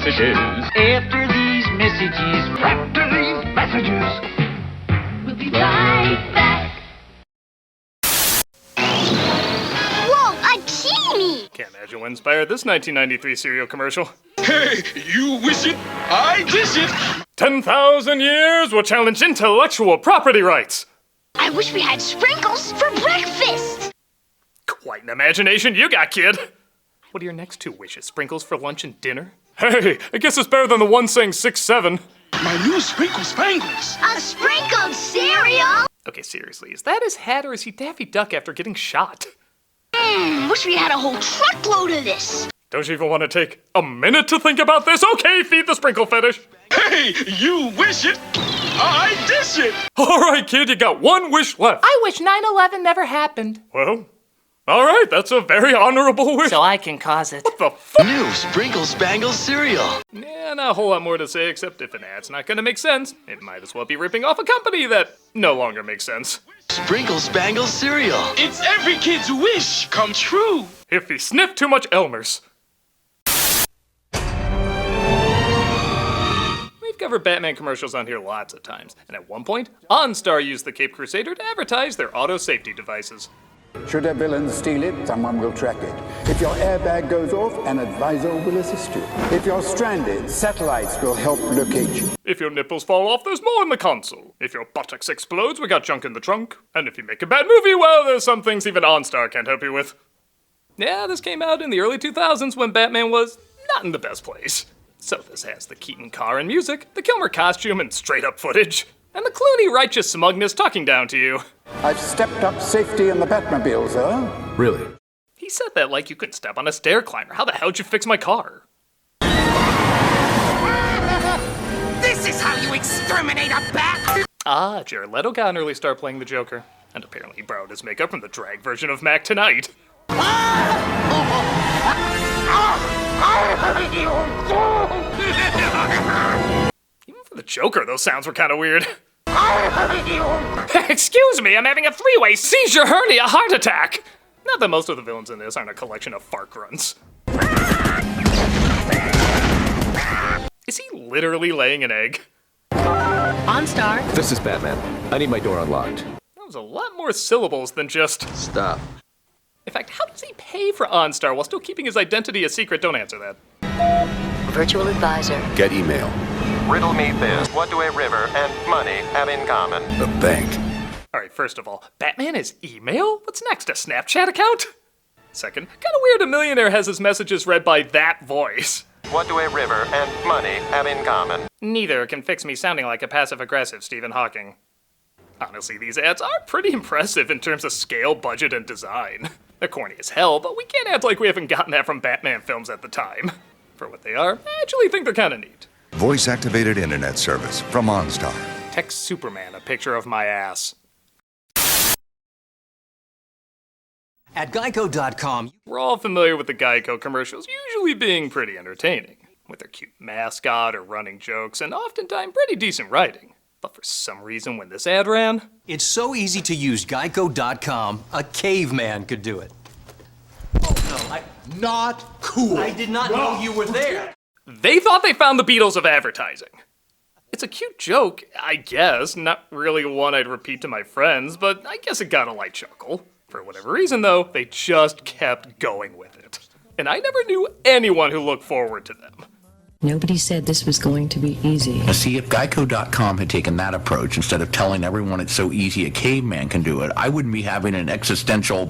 messages. After these messages. We'll be right back. Whoa, a genie! Can't imagine what inspired this 1993 cereal commercial. Hey, you wish it, I dish it. 10,000 years will challenge intellectual property rights. I wish we had sprinkles for breakfast! Quite an imagination you got, kid. What are your next two wishes? Sprinkles for lunch and dinner? Hey, I guess it's better than the one saying 6-7. My new sprinkle Spangles. A sprinkled cereal? Okay, seriously, is that his hat or is he Daffy Duck after getting shot? Wish we had a whole truckload of this. Don't you even want to take a minute to think about this? Okay, feed the sprinkle fetish. Hey, you wish it, I dish it. All right, kid, you got one wish left. I wish 9/11 never happened. Well, all right, that's a very honorable wish. So I can cause it. What the fuck? New Sprinkle Spangles cereal. Yeah, not a whole lot more to say, except if an ad's not gonna make sense, it might as well be ripping off a company that no longer makes sense. Sprinkle Spangles cereal. It's every kid's wish come true. If he sniffed too much Elmer's. We've covered Batman commercials on here lots of times, and at one point, OnStar used the Cape Crusader to advertise their auto safety devices. Should a villain steal it, someone will track it. If your airbag goes off, an advisor will assist you. If you're stranded, satellites will help locate you. If your nipples fall off, there's more in the console. If your buttocks explodes, we got junk in the trunk. And if you make a bad movie, well, there's some things even OnStar can't help you with. Yeah, this came out in the early 2000s when Batman was not in the best place. So this has the Keaton car and music, the Kilmer costume and straight-up footage, and the Clooney righteous smugness talking down to you. I've stepped up safety in the Batmobile, sir. Really? He said that like you couldn't step on a stair climber. How the hell did you fix my car? This is how you exterminate a bat! Ah, Jared Leto got an early start playing the Joker. And apparently he borrowed his makeup from the drag version of Mac Tonight. Even for the Joker, those sounds were kind of weird. Excuse me, I'm having a three-way seizure hernia heart attack! Not that most of the villains in this aren't a collection of fart grunts. Is he literally laying an egg? OnStar. This is Batman. I need my door unlocked. That was a lot more syllables than just... Stop. In fact, how does he pay for OnStar while still keeping his identity a secret? Don't answer that. Virtual advisor. Get email. Riddle me this. What do a river and money have in common? A bank. Alright, first of all, Batman has email? What's next, a Snapchat account? Second, kinda weird a millionaire has his messages read by that voice. What do a river and money have in common? Neither can fix me sounding like a passive-aggressive Stephen Hawking. Honestly, these ads are pretty impressive in terms of scale, budget, and design. They're corny as hell, but we can't act like we haven't gotten that from Batman films at the time. For what they are, I actually think they're kinda neat. Voice-activated internet service from OnStar. Text Superman a picture of my ass. At Geico.com, we're all familiar with the Geico commercials usually being pretty entertaining, with their cute mascot or running jokes, and oftentimes pretty decent writing. But for some reason, when this ad ran... It's so easy to use Geico.com, a caveman could do it. Oh, no, Not cool. I did not know you were there. They thought they found the Beatles of advertising. It's a cute joke, I guess. Not really one I'd repeat to my friends, but I guess it got a light chuckle. For whatever reason, though, they just kept going with it. And I never knew anyone who looked forward to them. Nobody said this was going to be easy. See, if Geico.com had taken that approach, instead of telling everyone it's so easy a caveman can do it, I wouldn't be having an existential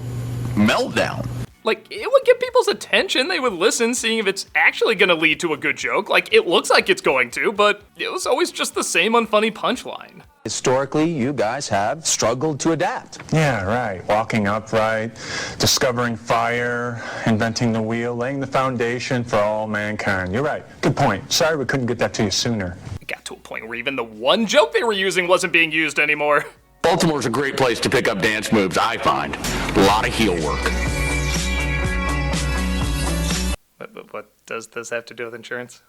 meltdown. Like, it would get people's attention. They would listen, seeing if it's actually gonna lead to a good joke. Like, it looks like it's going to, but it was always just the same unfunny punchline. Historically, you guys have struggled to adapt. Yeah, right. Walking upright, discovering fire, inventing the wheel, laying the foundation for all mankind. You're right. Good point. Sorry we couldn't get that to you sooner. It got to a point where even the one joke they were using wasn't being used anymore. Baltimore's a great place to pick up dance moves, I find. A lot of heel work. But what does this have to do with insurance?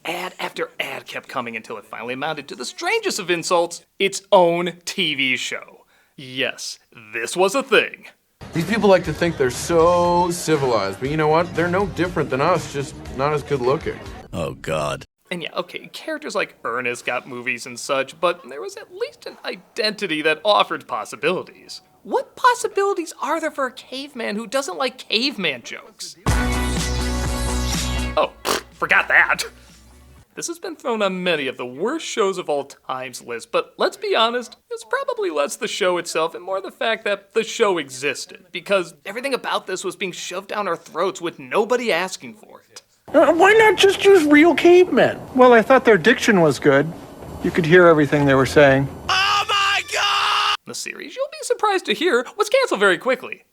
Ad after ad kept coming until it finally amounted to the strangest of insults, its own TV show. Yes, this was a thing. These people like to think they're so civilized, but you know what? They're no different than us, just not as good looking. Oh, God. And yeah, okay, characters like Ernest got movies and such, but there was at least an identity that offered possibilities. What possibilities are there for a caveman who doesn't like caveman jokes? Oh, forgot that. This has been thrown on many of the worst shows of all time's list, but let's be honest, it's probably less the show itself and more the fact that the show existed, because everything about this was being shoved down our throats with nobody asking for it. Why not just use real cavemen? Well, I thought their diction was good. You could hear everything they were saying. The series, you'll be surprised to hear, was canceled very quickly.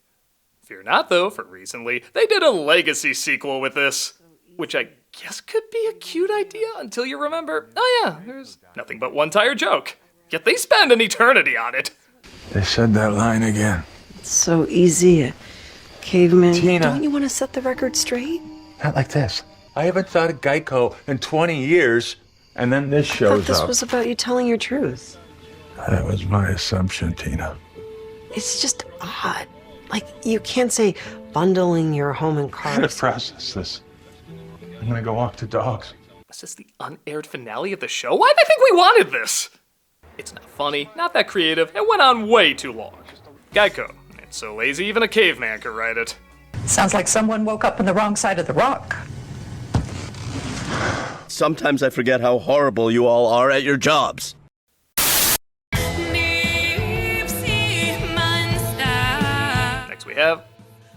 Fear not, though, for recently, they did a legacy sequel with this, which I guess could be a cute idea until you remember, oh yeah, there's nothing but one tire joke. Yet they spend an eternity on it. They said that line again. It's so easy, caveman. Tina. Don't you want to set the record straight? Not like this. I haven't thought of Geico in 20 years, and then this shows This up. was about you telling your truth. That was my assumption, Tina. It's just odd. Like, you can't say bundling your home and I gotta cars. process this. I'm gonna go walk the dogs. Is this the unaired finale of the show? Why'd they think we wanted this? It's not funny, not that creative, it went on way too long. Geico, it's so lazy even a caveman could write it. Sounds like someone woke up on the wrong side of the rock. Sometimes I forget how horrible you all are at your jobs. Next we have...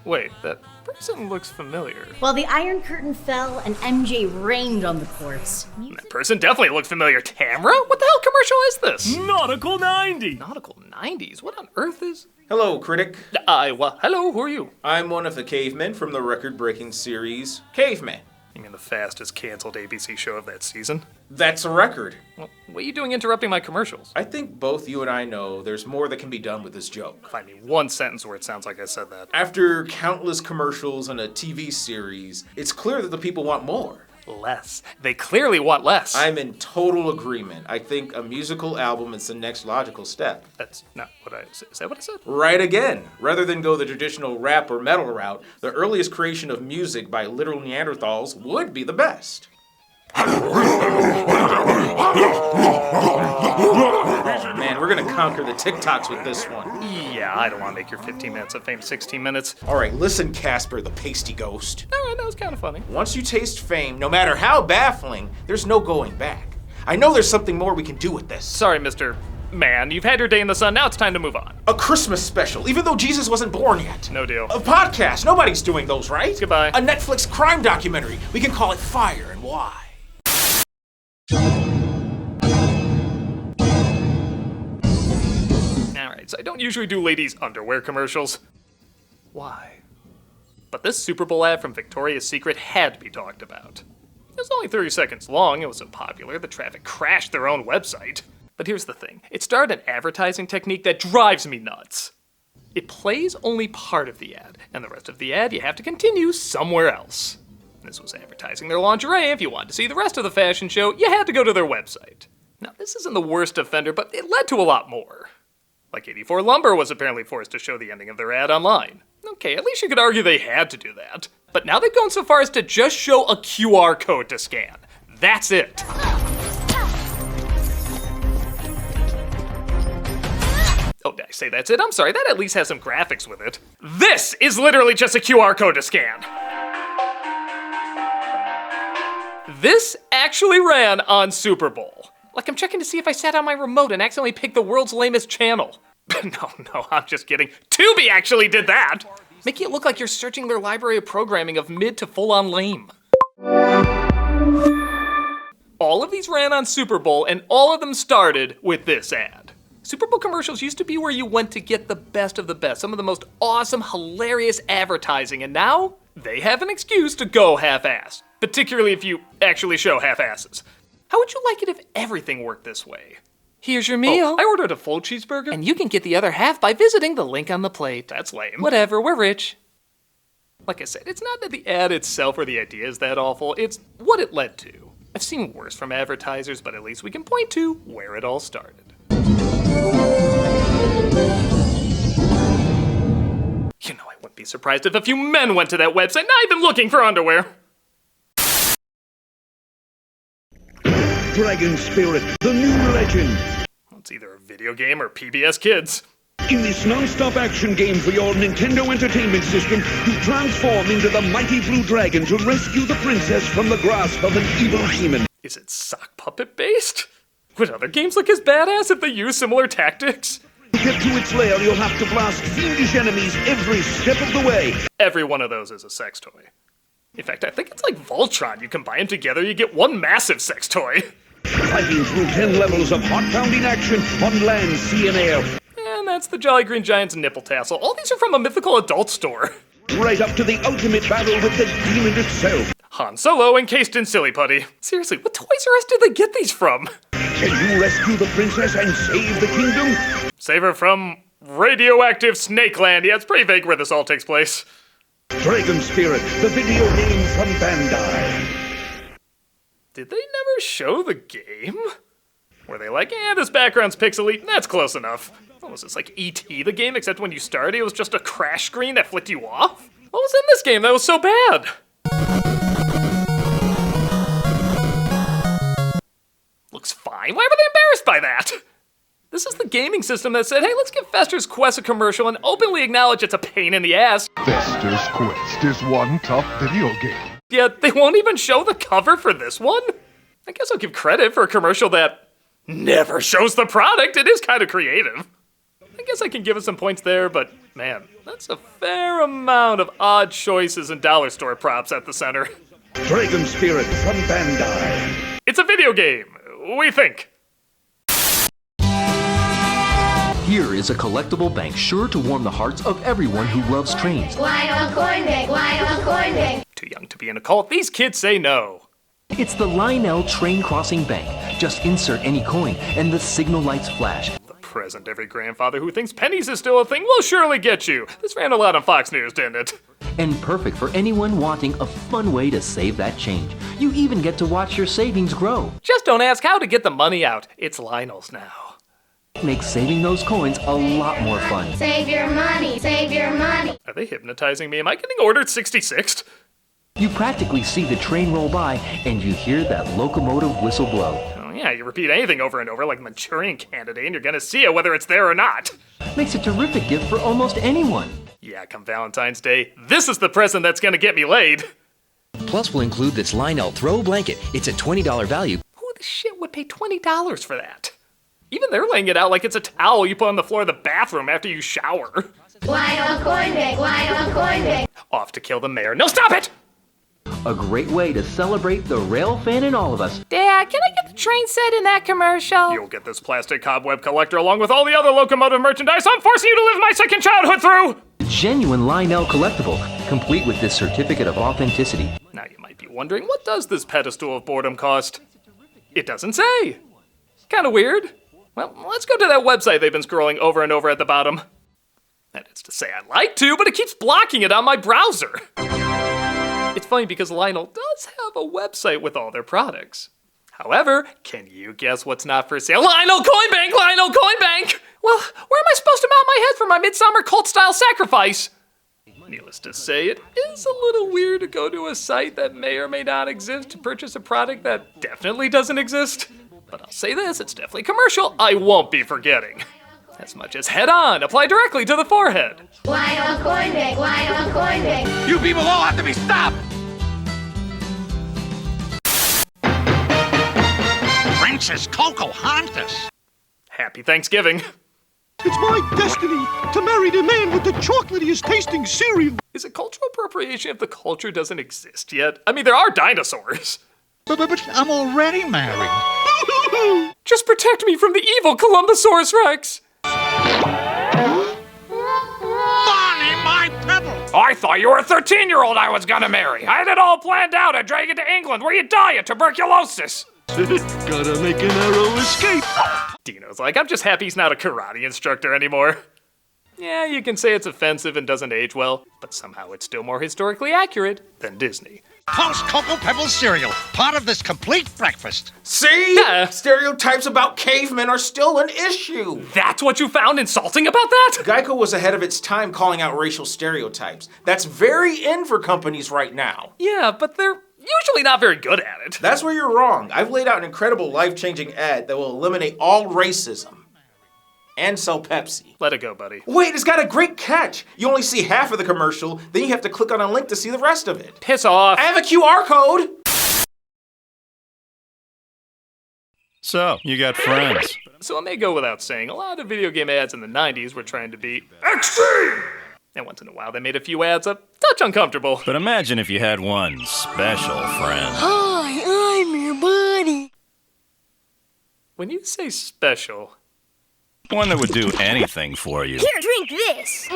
Wait, that person looks familiar. While the Iron Curtain fell and MJ reigned on the courts. That person definitely looked familiar. Tamra? What the hell commercial is this? Nautical 90. Nautical 90s? What on earth is... Hello, critic. Well, hello, who are you? I'm one of the cavemen from the record-breaking series Caveman. You mean the fastest canceled ABC show of that season? That's a record. Well, what are you doing interrupting my commercials? I think both you and I know there's more that can be done with this joke. Find me one sentence where it sounds like I said that. After countless commercials and a TV series, it's clear that the people want more. Less. They clearly want less. I'm in total agreement. I think a musical album is the next logical step. That's not what I said. Is that what I said? Right again. Rather than go the traditional rap or metal route, the earliest creation of music by literal Neanderthals would be the best. Oh man, we're gonna conquer the TikToks with this one. Yeah, I don't want to make your 15 minutes of fame 16 minutes. Alright, listen, Casper the pasty ghost. Alright, that was kind of funny. Once you taste fame, no matter how baffling, there's no going back. I know there's something more we can do with this. Sorry, Mr. Man, you've had your day in the sun, now it's time to move on. A Christmas special, even though Jesus wasn't born yet. No deal. A podcast, nobody's doing those, right? Goodbye. A Netflix crime documentary, we can call it Fire and Why. Alright, so I don't usually do ladies' underwear commercials. Why? But this Super Bowl ad from Victoria's Secret had to be talked about. It was only 30 seconds long, it was so popular, the traffic crashed their own website. But here's the thing, it started an advertising technique that drives me nuts. It plays only part of the ad, and the rest of the ad you have to continue somewhere else. This was advertising their lingerie. If you wanted to see the rest of the fashion show, you had to go to their website. Now, this isn't the worst offender, but it led to a lot more. Like 84 Lumber was apparently forced to show the ending of their ad online. Okay, at least you could argue they had to do that. But now they've gone so far as to just show a QR code to scan. That's it. Oh, did I say that's it? I'm sorry, that at least has some graphics with it. This is literally just a QR code to scan. This actually ran on Super Bowl. Like I'm checking to see if I sat on my remote and accidentally picked the world's lamest channel. No, I'm just kidding. Tubi actually did that! Making it look like you're searching their library of programming of mid to full-on lame. All of these ran on Super Bowl, and all of them started with this ad. Super Bowl commercials used to be where you went to get the best of the best, some of the most awesome, hilarious advertising, and now they have an excuse to go half-assed, particularly if you actually show half-asses. How would you like it if everything worked this way? Here's your meal. I ordered a full cheeseburger, and you can get the other half by visiting the link on the plate. That's lame. Whatever, we're rich. Like I said, it's not that the ad itself or the idea is that awful, it's what it led to. I've seen worse from advertisers, but at least we can point to where it all started. You know, I wouldn't be surprised if a few men went to that website, not even looking for underwear. Dragon Spirit, the new legend. It's either a video game or PBS Kids. In this non-stop action game for your Nintendo Entertainment System, you transform into the mighty blue dragon to rescue the princess from the grasp of an evil demon. Is it sock puppet based? Would other games look as badass if they use similar tactics? To get to its lair, you'll have to blast fiendish enemies every step of the way. Every one of those is a sex toy. In fact, I think it's like Voltron. You combine them together, you get one massive sex toy. Fighting through 10 levels of heart-pounding action on land, sea, and air. And that's the Jolly Green Giant's nipple tassel. All these are from a mythical adult store. Right up to the ultimate battle with the demon itself. Han Solo encased in silly putty. Seriously, what Toys R Us did they get these from? Can you rescue the princess and save the kingdom? Save her from radioactive Snake Land. Yeah, it's pretty vague where this all takes place. Dragon Spirit, the video game from Bandai. Did they never show the game? Were they like, this background's pixely, that's close enough. What was this, like E.T. the game, except when you started it was just a crash screen that flicked you off? What was in this game that was so bad? Looks fine, why were they embarrassed by that? This is the gaming system that said, hey, let's give Fester's Quest a commercial and openly acknowledge it's a pain in the ass. Fester's Quest is one tough video game. Yet they won't even show the cover for this one? I guess I'll give credit for a commercial that never shows the product. It is kind of creative. I guess I can give it some points there, but man, that's a fair amount of odd choices and dollar store props at the center. Dragon Spirit from Bandai. It's a video game, we think. Here is a collectible bank sure to warm the hearts of everyone who loves trains. Lionel Coin Bank, Lionel Coin Bank. Too young to be in a cult, these kids say no. It's the Lionel Train Crossing Bank. Just insert any coin and the signal lights flash. The present every grandfather who thinks pennies is still a thing will surely get you. This ran a lot on Fox News, didn't it? And perfect for anyone wanting a fun way to save that change. You even get to watch your savings grow. Just don't ask how to get the money out. It's Lionel's now. Makes saving those coins a lot more fun. Save your money, save your money. Are they hypnotizing me? Am I getting ordered 66th? You practically see the train roll by and you hear that locomotive whistle blow. Oh yeah, you repeat anything over and over like Manchurian Candidate and you're gonna see it whether it's there or not. Makes a terrific gift for almost anyone. Yeah, come Valentine's Day, this is the present that's gonna get me laid. Plus we'll include this Lionel throw blanket. It's a $20 value. Who the shit would pay $20 for that? Even they're laying it out like it's a towel you put on the floor of the bathroom after you shower. Lionel Coin Bank, Lionel Coin Bank. Off to kill the mayor. No, stop it! A great way to celebrate the rail fan in all of us. Dad, can I get the train set in that commercial? You'll get this plastic cobweb collector along with all the other locomotive merchandise I'm forcing you to live my second childhood through! Genuine Lionel collectible, complete with this certificate of authenticity. Now you might be wondering, what does this pedestal of boredom cost? It doesn't say. Kinda weird. Well, let's go to that website they've been scrolling over and over at the bottom. That is to say I'd like to, but it keeps blocking it on my browser. It's funny because Lionel does have a website with all their products. However, can you guess what's not for sale? Lionel Coin Bank! Lionel Coin Bank! Well, where am I supposed to mount my head for my midsummer cult-style sacrifice? Needless to say, it is a little weird to go to a site that may or may not exist to purchase a product that definitely doesn't exist. But I'll say this, it's definitely commercial I won't be forgetting. As much as head on, apply directly to the forehead. Lionel Coin Bank, Lionel Coin Bank. You people all have to be stopped! Princess Coco Hontas. Happy Thanksgiving. It's my destiny to marry the man with the chocolatiest tasting cereal. Is it cultural appropriation if the culture doesn't exist yet? I mean, there are dinosaurs. But I'm already married. Just protect me from the evil Columbosaurus Rex. Bonnie, my Pebbles. I thought you were a 13-year-old I was gonna marry. I had it all planned out. I'd drag you to England where you die of tuberculosis. Gotta make a narrow escape. Dino's like, I'm just happy he's not a karate instructor anymore. Yeah, you can say it's offensive and doesn't age well, but somehow it's still more historically accurate than Disney. Post Cocoa Pebbles cereal, part of this complete breakfast. See? Stereotypes about cavemen are still an issue. That's what you found insulting about that? Geico was ahead of its time calling out racial stereotypes. That's very in for companies right now. Yeah, but they're usually not very good at it. That's where you're wrong. I've laid out an incredible life-changing ad that will eliminate all racism. And sell Pepsi. Let it go, buddy. Wait, it's got a great catch. You only see half of the commercial, then you have to click on a link to see the rest of it. Piss off. I have a QR code. So, you got friends. So it may go without saying, a lot of video game ads in the 90s were trying to be extreme. And once in a while, they made a few ads a touch uncomfortable. But imagine if you had one special friend. Hi, I'm your buddy. When you say special... One that would do anything for you. Here, drink this.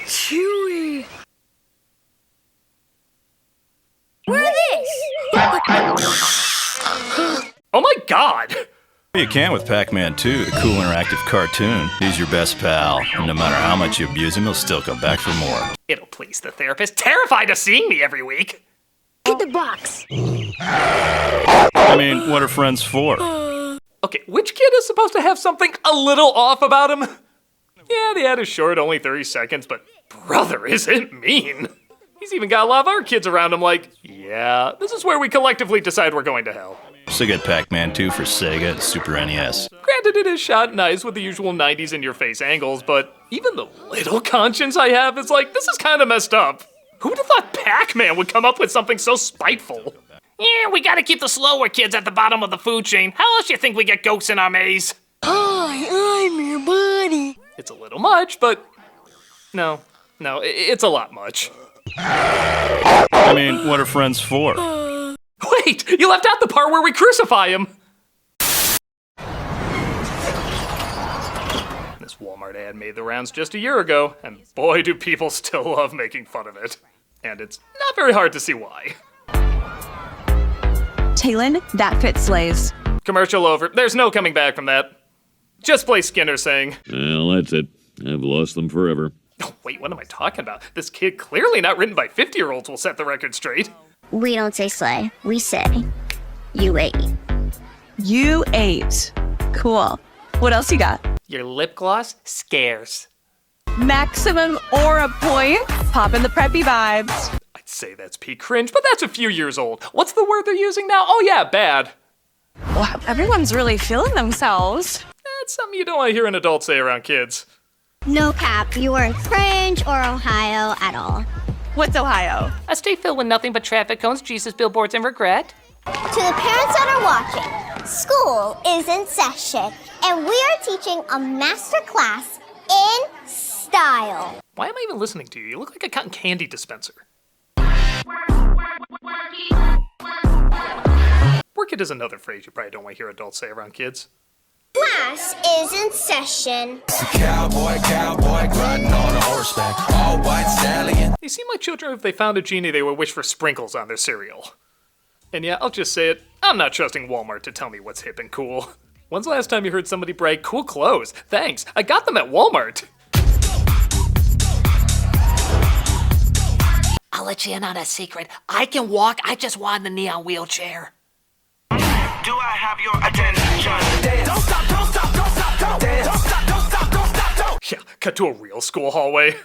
Chewy. Wear this. Oh my god! You can with Pac-Man 2, the cool interactive cartoon. He's your best pal, and no matter how much you abuse him, he'll still come back for more. It'll please the therapist, terrified of seeing me every week. Get the box. I mean, what are friends for? Okay, which kid is supposed to have something a little off about him? Yeah, the ad is short, only 30 seconds, but brother, is it mean? He's even got a lot of our kids around him like, yeah, this is where we collectively decide we're going to hell. So get Pac-Man 2 for Sega and Super NES. Granted, it is shot nice with the usual 90s in-your-face angles, but even the little conscience I have is like, this is kind of messed up. Who would have thought Pac-Man would come up with something so spiteful? Yeah, we gotta keep the slower kids at the bottom of the food chain. How else you think we get ghosts in our maze? Hi, I'm your buddy. It's a little much, but no, it's a lot much. I mean, what are friends for? Wait, you left out the part where we crucify him. This Walmart ad made the rounds just a year ago, and boy do people still love making fun of it. And it's not very hard to see why. Talon, that fit slaves. Commercial over. There's no coming back from that. Just play Skinner saying, well, that's it. I've lost them forever. Oh, wait, what am I talking about? This kid, clearly not written by 50-year-olds, will set the record straight. We don't say slay. We say, you ate. You ate. Cool. What else you got? Your lip gloss scares. Maximum aura points. Poppin' the preppy vibes. I'd say that's peak cringe, but that's a few years old. What's the word they're using now? Oh yeah, bad. Wow, everyone's really feeling themselves. That's something you don't want to hear an adult say around kids. No cap, you weren't cringe or Ohio at all. What's Ohio? A state filled with nothing but traffic cones, Jesus billboards, and regret. To the parents that are watching, school is in session, and we are teaching a master class in style. Why am I even listening to you? You look like a cotton candy dispenser. Work it is another phrase you probably don't want to hear adults say around kids. Class is in session. Cowboy, riding on a horseback, all white stallion. They seem like children if they found a genie they would wish for sprinkles on their cereal. And yeah, I'll just say it, I'm not trusting Walmart to tell me what's hip and cool. When's the last time you heard somebody brag, cool clothes? Thanks, I got them at Walmart. I'll let you in on a secret. I can walk, I just want the neon wheelchair. Do I have your attention? Don't stop, don't stop, don't stop, don't dance. Don't stop, don't stop, don't stop, don't. Yeah, cut to a real school hallway.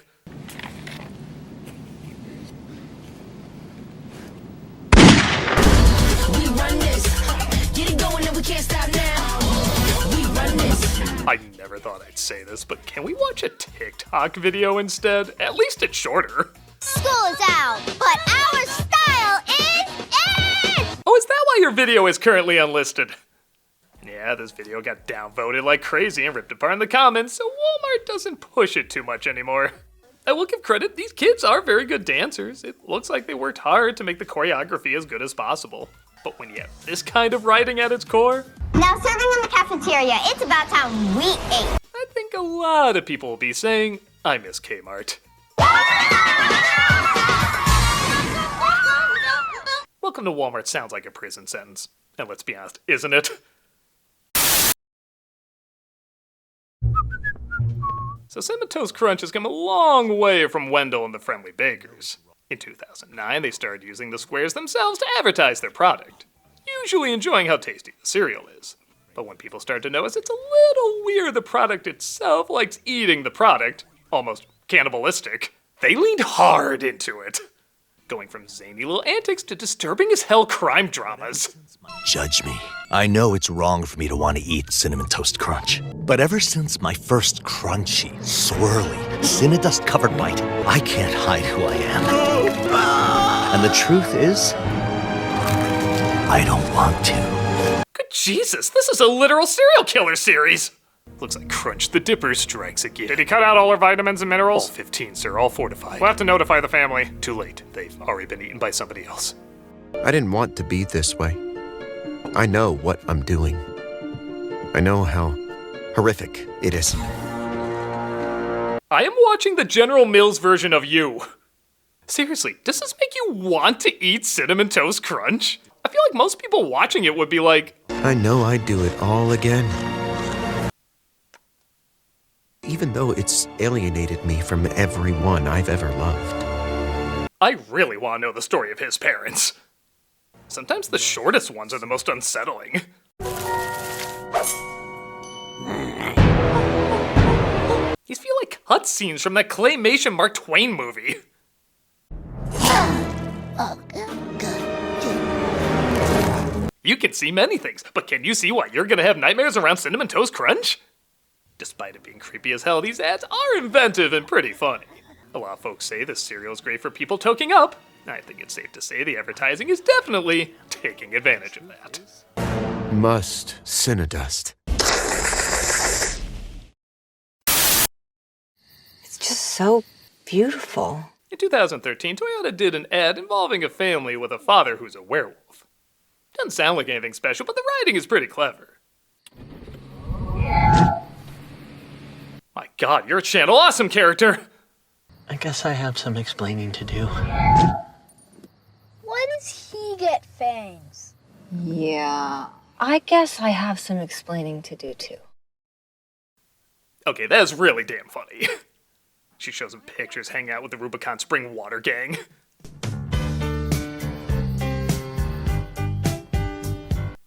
We run this. Get it going and we can't stop now. We run this. I never thought I'd say this, but can we watch a TikTok video instead? At least it's shorter. School is out, but our style is in! Oh, is that why your video is currently unlisted? Yeah, this video got downvoted like crazy and ripped apart in the comments, so Walmart doesn't push it too much anymore. I will give credit, these kids are very good dancers. It looks like they worked hard to make the choreography as good as possible. But when you have this kind of writing at its core... Now serving in the cafeteria, it's about time we ate. I think a lot of people will be saying, I miss Kmart. Welcome to Walmart sounds like a prison sentence. And let's be honest, isn't it? So Cinnamon Toast Crunch has come a long way from Wendell and the Friendly Bakers. In 2009, they started using the squares themselves to advertise their product, usually enjoying how tasty the cereal is. But when people start to notice it's a little weird the product itself likes eating the product, almost cannibalistic, they leaned hard into it. going from zany little antics to disturbing as hell crime dramas. Judge me. I know it's wrong for me to want to eat Cinnamon Toast Crunch. But ever since my first crunchy, swirly, Cinnadust-covered bite, I can't hide who I am. And the truth is, I don't want to. Good Jesus, this is a literal serial killer series! Looks like Crunch the Dipper strikes again. Did he cut out all our vitamins and minerals? All 15, sir, all fortified. We'll have to notify the family. Too late. They've already been eaten by somebody else. I didn't want to be this way. I know what I'm doing. I know how horrific it is. I am watching the General Mills version of you. Seriously, does this make you want to eat Cinnamon Toast Crunch? I feel like most people watching it would be like, I know I'd do it all again. Even though it's alienated me from everyone I've ever loved. I really want to know the story of his parents. Sometimes the shortest ones are the most unsettling. These feel like cutscenes from that claymation Mark Twain movie. You can see many things, but can you see why you're gonna have nightmares around Cinnamon Toast Crunch? Despite it being creepy as hell, these ads are inventive and pretty funny. A lot of folks say this cereal is great for people toking up. I think it's safe to say the advertising is definitely taking advantage of that. Must Cinnadust. It's just so beautiful. In 2013, Toyota did an ad involving a family with a father who's a werewolf. Doesn't sound like anything special, but the writing is pretty clever. My god, you're a Channel Awesome character! I guess I have some explaining to do. Why does he get fangs? Yeah, I guess I have some explaining to do too. Okay, that is really damn funny. She shows him pictures hanging out with the Rubicon Spring Water Gang.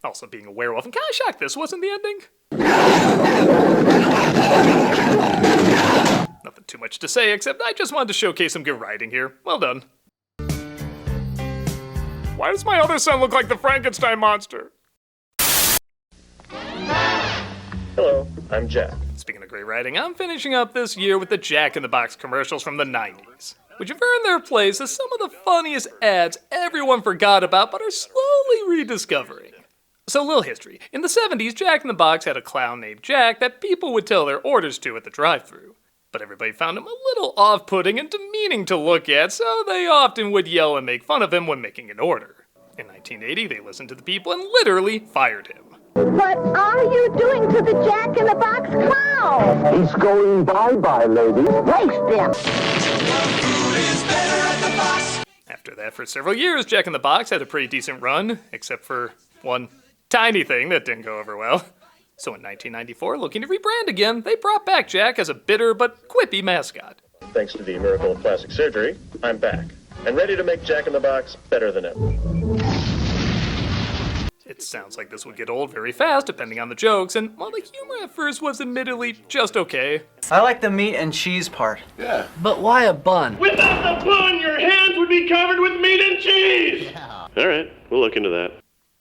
Also being a werewolf. I'm kind of shocked this wasn't the ending. Nothing too much to say, except I just wanted to showcase some good writing here. Well done. Why does my other son look like the Frankenstein monster? Hello, I'm Jack. Speaking of great writing, I'm finishing up this year with the Jack in the Box commercials from the 90s, which have earned their place as some of the funniest ads everyone forgot about but are slowly rediscovering. So, a little history. In the 70s, Jack in the Box had a clown named Jack that people would tell their orders to at the drive-thru. But everybody found him a little off-putting and demeaning to look at, so they often would yell and make fun of him when making an order. In 1980, they listened to the people and literally fired him. What are you doing to the Jack in the Box clown? He's going bye-bye, lady. Waste him. After that, for several years, Jack in the Box had a pretty decent run, except for one tiny thing that didn't go over well. So in 1994, looking to rebrand again, they brought back Jack as a bitter but quippy mascot. Thanks to the miracle of plastic surgery, I'm back and ready to make Jack in the Box better than ever. It sounds like this would get old very fast, depending on the jokes, and while the humor at first was admittedly just okay. I like the meat and cheese part. Yeah. But why a bun? Without the bun, your hands would be covered with meat and cheese! Yeah. All right, we'll look into that.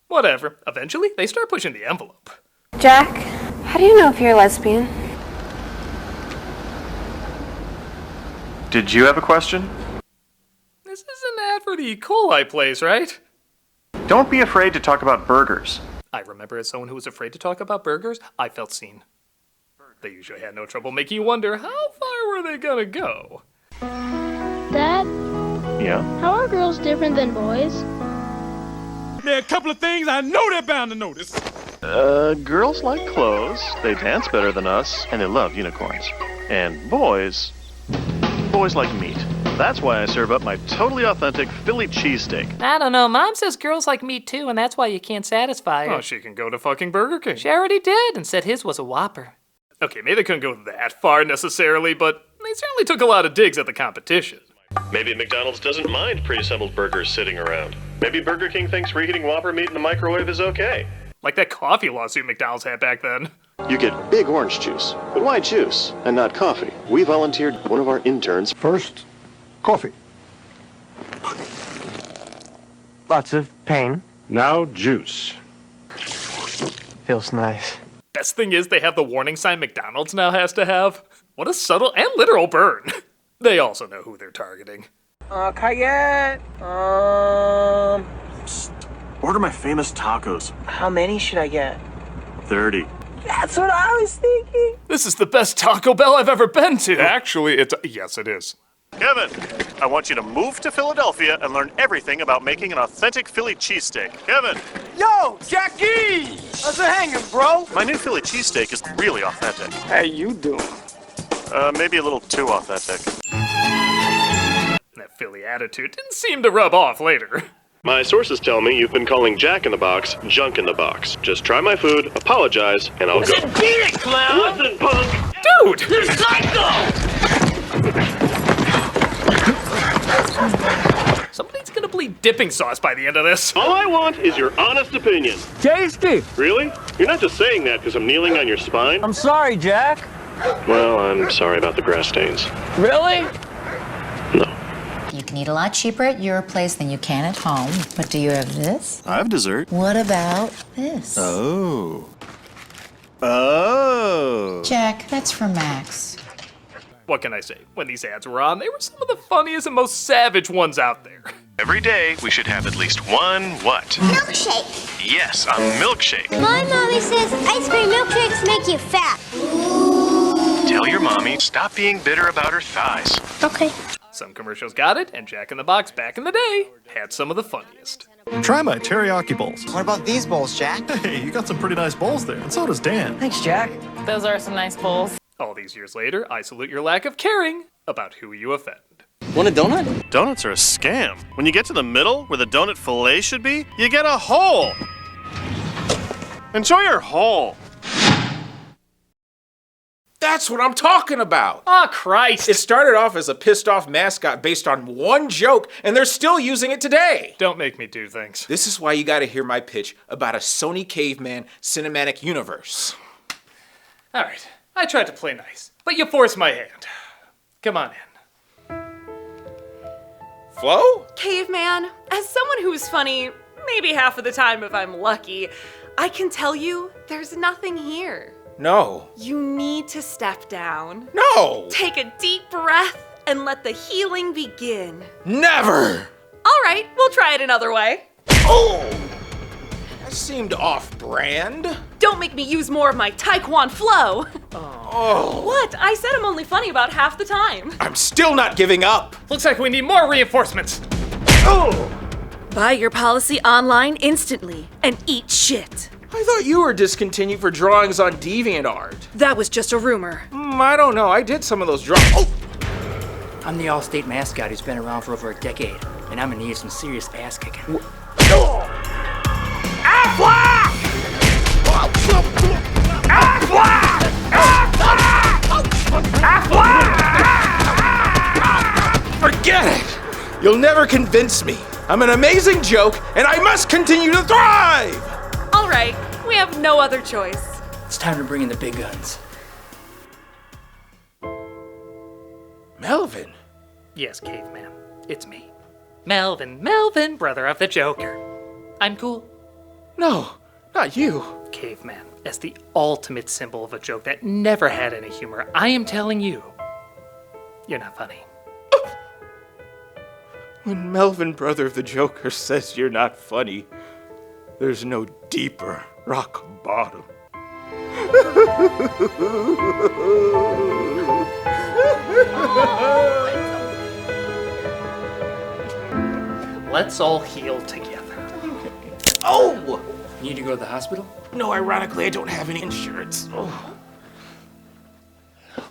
Whatever. Eventually, they start pushing the envelope. Jack, how do you know if you're a lesbian? Did you have a question? This is an ad for the E. coli place, right? Don't be afraid to talk about burgers. I remember as someone who was afraid to talk about burgers, I felt seen. They usually had no trouble making you wonder how far were they gonna go. Dad, Yeah? how are girls different than boys? There are a couple of things I know they're bound to notice. Girls like clothes, they dance better than us, and they love unicorns. And boys like meat. That's why I serve up my totally authentic Philly cheesesteak. I don't know. Mom says girls like meat too, and that's why you can't satisfy her. Oh, she can go to fucking Burger King. She already did, and said his was a Whopper. Okay, maybe they couldn't go that far necessarily, but they certainly took a lot of digs at the competition. Maybe McDonald's doesn't mind pre-assembled burgers sitting around. Maybe Burger King thinks reheating Whopper meat in the microwave is okay. Like that coffee lawsuit McDonald's had back then. You get big orange juice, but why juice and not coffee? We volunteered one of our interns. First, coffee. Lots of pain. Now juice. Feels nice. Best thing is they have the warning sign McDonald's now has to have. What a subtle and literal burn. They also know who they're targeting. Cayenne. Order my famous tacos. How many should I get? 30. That's what I was thinking. This is the best Taco Bell I've ever been to. Actually, yes, it is. Kevin, I want you to move to Philadelphia and learn everything about making an authentic Philly cheesesteak. Kevin! Yo, Jackie! How's it hanging, bro? My new Philly cheesesteak is really authentic. How you doing? Maybe a little too authentic. That Philly attitude didn't seem to rub off later. My sources tell me you've been calling Jack in the Box junk in the box. Just try my food, apologize, and I'll go. Beat it, clown! Listen, punk! Dude! You're psycho! Somebody's gonna bleed dipping sauce by the end of this. All I want is your honest opinion. Tasty! Really? You're not just saying that because I'm kneeling on your spine? I'm sorry, Jack. Well, I'm sorry about the grass stains. Really? No. You can eat a lot cheaper at your place than you can at home. But do you have this? I have dessert. What about this? Oh. Jack, that's for Max. What can I say? When these ads were on, they were some of the funniest and most savage ones out there. Every day, we should have at least one what? Milkshake. Yes, a milkshake. My mommy says ice cream milkshakes make you fat. Tell your mommy, stop being bitter about her thighs. Okay. Some commercials got it, and Jack in the Box back in the day had some of the funniest. Try my teriyaki bowls. What about these bowls, Jack? Hey, you got some pretty nice bowls there, and so does Dan. Thanks, Jack. Those are some nice bowls. All these years later, I salute your lack of caring about who you offend. Want a donut? Donuts are a scam. When you get to the middle, where the donut fillet should be, you get a hole. Enjoy your hole. That's what I'm talking about. Ah, Christ. It started off as a pissed off mascot based on one joke, and they're still using it today. Don't make me do things. This is why you gotta hear my pitch about a Sony Caveman cinematic universe. All right, I tried to play nice, but you forced my hand. Come on in. Flo? Caveman, as someone who's funny, maybe half of the time if I'm lucky, I can tell you there's nothing here. No. You need to step down. No! Take a deep breath and let the healing begin. Never! All right, we'll try it another way. Oh! That seemed off-brand. Don't make me use more of my Taekwondo flow. Oh. What? I said I'm only funny about half the time. I'm still not giving up. Looks like we need more reinforcements. Oh! Buy your policy online instantly and eat shit. I thought you were discontinued for drawings on DeviantArt. That was just a rumor. I don't know. I did some of those drawings. Oh! I'm the Allstate mascot who's been around for over a decade, and I'm gonna need some serious ass kicking. Aflac! Aflac! Aflac! Forget it! You'll never convince me. I'm an amazing joke, and I must continue to thrive! All right, we have no other choice. It's time to bring in the big guns. Melvin? Yes, Caveman, it's me. Melvin, brother of the Joker. I'm cool. No, not you. Caveman, as the ultimate symbol of a joke that never had any humor, I am telling you, you're not funny. When Melvin, brother of the Joker, says you're not funny, there's no deeper rock bottom. Let's all heal together. Oh! You need to go to the hospital? No, ironically, I don't have any insurance. Well,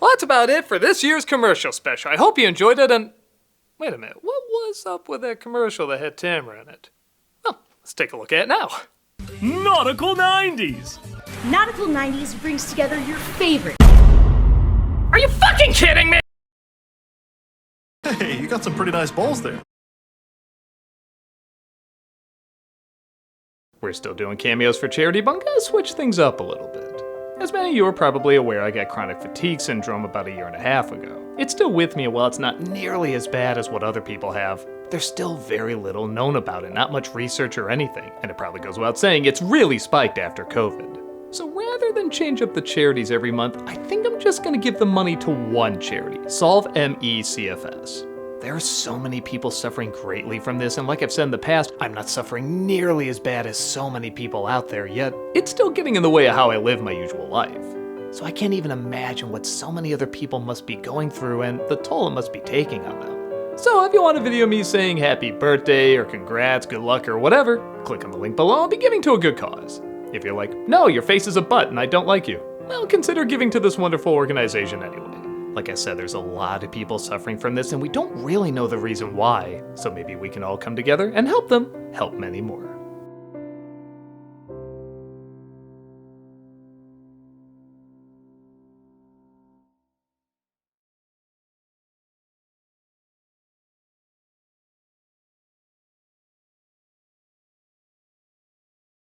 that's about it for this year's commercial special. I hope you enjoyed it, and... Wait a minute, what was up with that commercial that had Tamara in it? Well, let's take a look at it now. Nautical 90s! Nautical 90s brings together your favorite. Are you fucking kidding me? Hey, you got some pretty nice bowls there. We're still doing cameos for charity, but I'm gonna switch things up a little bit. As many of you are probably aware, I got chronic fatigue syndrome about 1.5 years ago. It's still with me, and while it's not nearly as bad as what other people have, there's still very little known about it, not much research or anything, and it probably goes without saying it's really spiked after COVID. So rather than change up the charities every month, I think I'm just gonna give the money to one charity, Solve MECFS. There are so many people suffering greatly from this, and like I've said in the past, I'm not suffering nearly as bad as so many people out there, yet it's still getting in the way of how I live my usual life. So I can't even imagine what so many other people must be going through and the toll it must be taking on them. So if you want a video of me saying happy birthday or congrats, good luck, or whatever, click on the link below and be giving to a good cause. If you're like, no, your face is a butt and I don't like you, well, consider giving to this wonderful organization anyway. Like I said, there's a lot of people suffering from this and we don't really know the reason why, so maybe we can all come together and help them help many more.